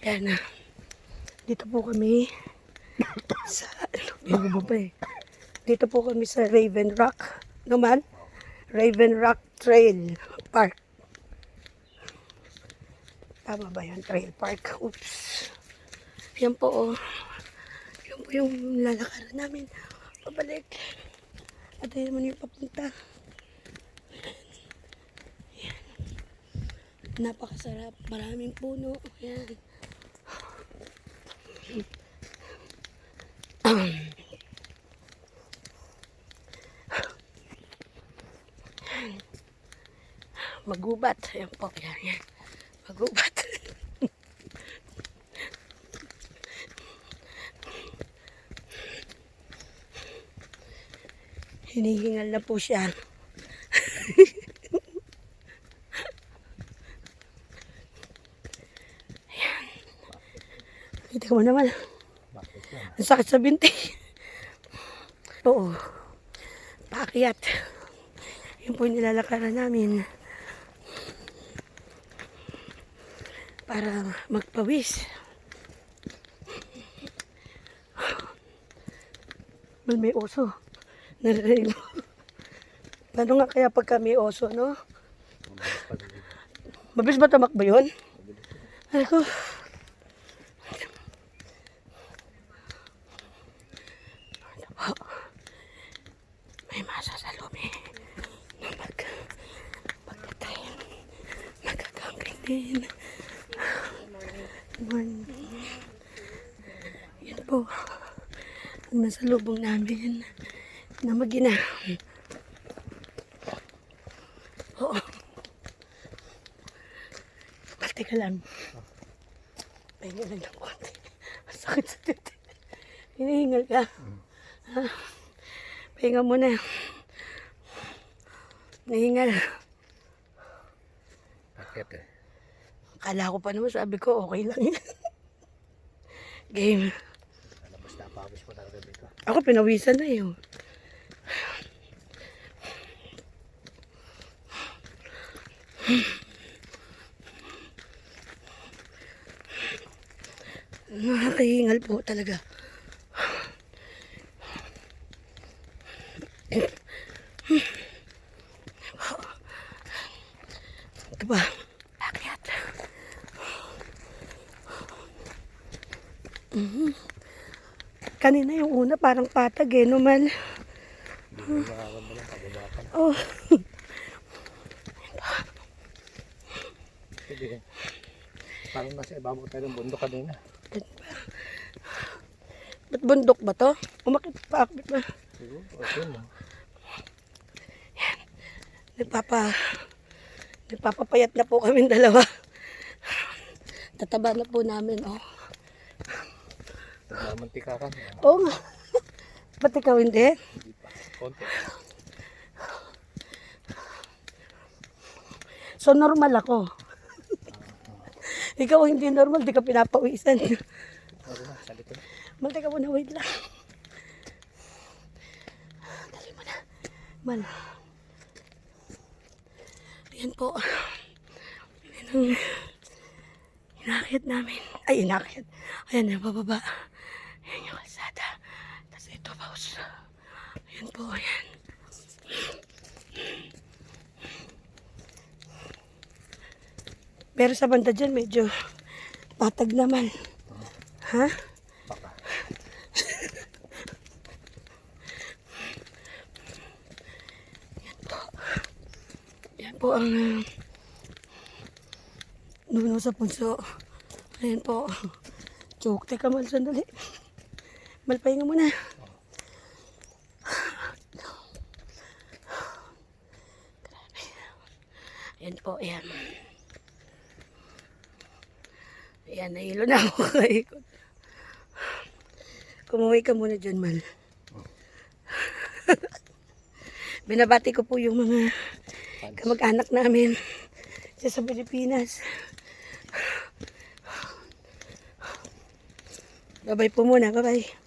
Yan na. Dito po kami sa, ano ba eh? Dito po kami sa Raven Rock. Naman? Raven Rock Trail Park. Tama ba yan? Trail Park. Oops. Yan po oh. Yan po yung lalakaran namin. Pabalik. At yan naman yung papunta. Yan. Napakasarap. Maraming puno. Yan. Magubat. Ayan po. Yan, yan. Magubat. Hinihingal na po siya. Ayan. Kita mo naman. Ang sakit sa binti. Oo. Paakyat. Yun po yung nilalakaran namin. Para magpawis. May oso. Narinig mo. Ano nga kaya pagka may oso, no? Mabilis ba tamakbo yun? Ano ko? May masa sa lumi. Pagkatayin. Magkakamping din. Good morning. Yan po. Ang nasa lubong namin na magina. Oo. Teka lang. Pahinga lang ng konti. Sakit sa titi. Hinihingal ka. Ha? Pahinga muna. Nahingal. Bakit eh? Akala ko pa naman, sabi ko okay lang yan. Game. Basta pawis mo talaga dito. Ako pinawisan na yun. Nakakahingal po talaga. Diba? Akyat. Kanina yung una parang patag eh, no man? Oh. Sige. Parang nasa ibabaw tayo ng bundok kanina. Ba't bundok ba to? Umakit pa, akit ba? Siguro, okay mo. Yan. Nagpapapayat na po kami dalawa. Tataba na po namin, oh. Mantika ka. Oo nga. Ba't ikaw hindi? Hindi pa. Konti. So, normal ako. Ikaw hindi normal, di ka pinapawisan. Ano na, salit ko na. Maltay ka muna, wait lang. Dali mo na. Mal. Ayan po. Ayan ang inakit namin. Ay, inakit. Ayan na, bababa. Ayan yung kalsada. Tapos ito, paus. Ayan po, ayan. Pero sa banda dyan, medyo patag naman. Ha? Baka. Yan po ang nuno sa punso. Ayan po. Joke, teka mal, sandali. Malpahinga muna. Grabe. Ayan po, ayan. Ayan, nahilo na ako kaikot. Kumuwi ka muna dyan, Mal. Binabati ko po yung mga kamag-anak namin sa Pilipinas. Bye-bye po muna, bye-bye.